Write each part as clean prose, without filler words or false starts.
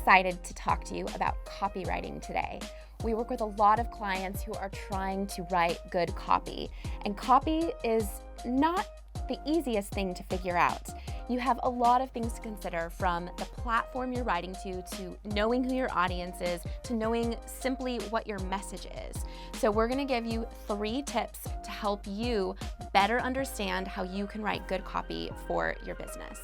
excited to talk to you about copywriting today. We work with a lot of clients who are trying to write good copy, and copy is not the easiest thing to figure out. You have a lot of things to consider, from the platform you're writing to knowing who your audience is, to knowing simply what your message is. So we're gonna give you 3 tips to help you better understand how you can write good copy for your business.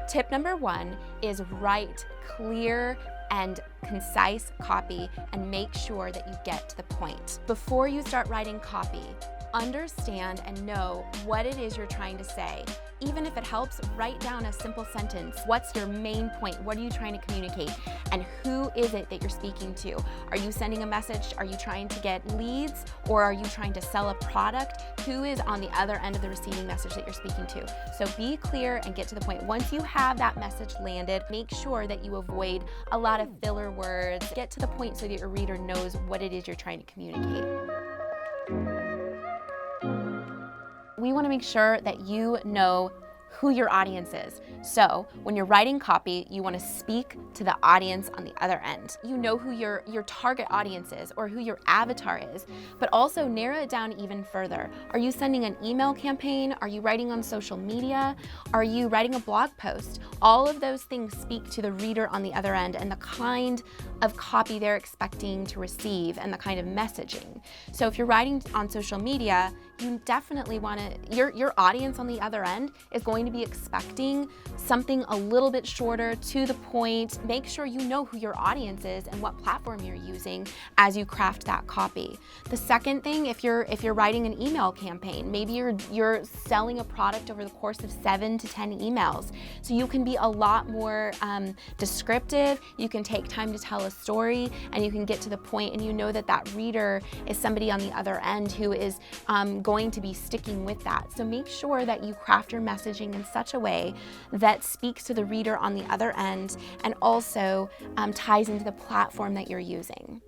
Tip number 1 is write clear and concise copy and make sure that you get to the point. Before you start writing copy, understand and know what it is you're trying to say. Even if it helps, write down a simple sentence. What's your main point? What are you trying to communicate? And who is it that you're speaking to? Are you sending a message? Are you trying to get leads? Or are you trying to sell a product? Who is on the other end of the receiving message that you're speaking to? So be clear and get to the point. Once you have that message landed, make sure that you avoid a lot of filler words. Get to the point so that your reader knows what it is you're trying to communicate. We want to make sure that you know who your audience is. So when you're writing copy, you want to speak to the audience on the other end. You know who your target audience is, or who your avatar is, but also narrow it down even further. Are you sending an email campaign? Are you writing on social media? Are you writing a blog post? All of those things speak to the reader on the other end and the kind of copy they're expecting to receive and the kind of messaging. So if you're writing on social media, you definitely want to, your audience on the other end is going to be expecting something a little bit shorter, to the point. Make sure you know who your audience is and what platform you're using as you craft that copy. The second thing, if you're writing an email campaign, maybe you're selling a product over the course of 7 to 10 emails. So you can be a lot more descriptive, you can take time to tell a story, and you can get to the point, and you know that that reader is somebody on the other end who is going to be sticking with that. So make sure that you craft your messaging in such a way that speaks to the reader on the other end and also ties into the platform that you're using.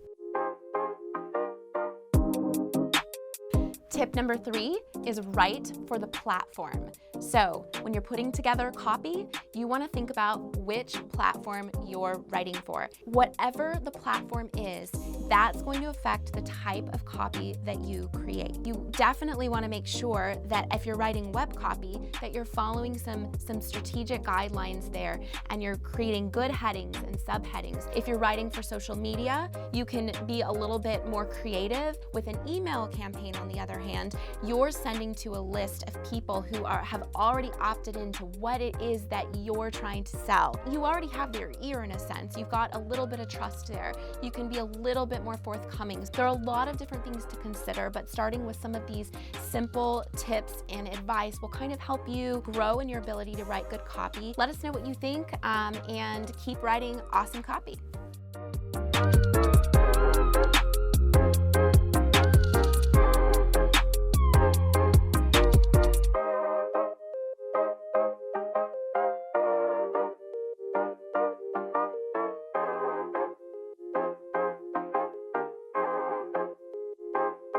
Tip number 3 is write for the platform. So when you're putting together copy, you want to think about which platform you're writing for. Whatever the platform is, that's going to affect the type of copy that you create. You definitely want to make sure that if you're writing web copy, that you're following some strategic guidelines there, and you're creating good headings and subheadings. If you're writing for social media, you can be a little bit more creative. With an email campaign, on the other hand, you're sending to a list of people who have already opted into what it is that you're trying to sell. You already have their ear in a sense. You've got a little bit of trust there. You can be a little bit more forthcoming. There are a lot of different things to consider, but starting with some of these simple tips and advice will kind of help you grow in your ability to write good copy. Let us know what you think, and keep writing awesome copy.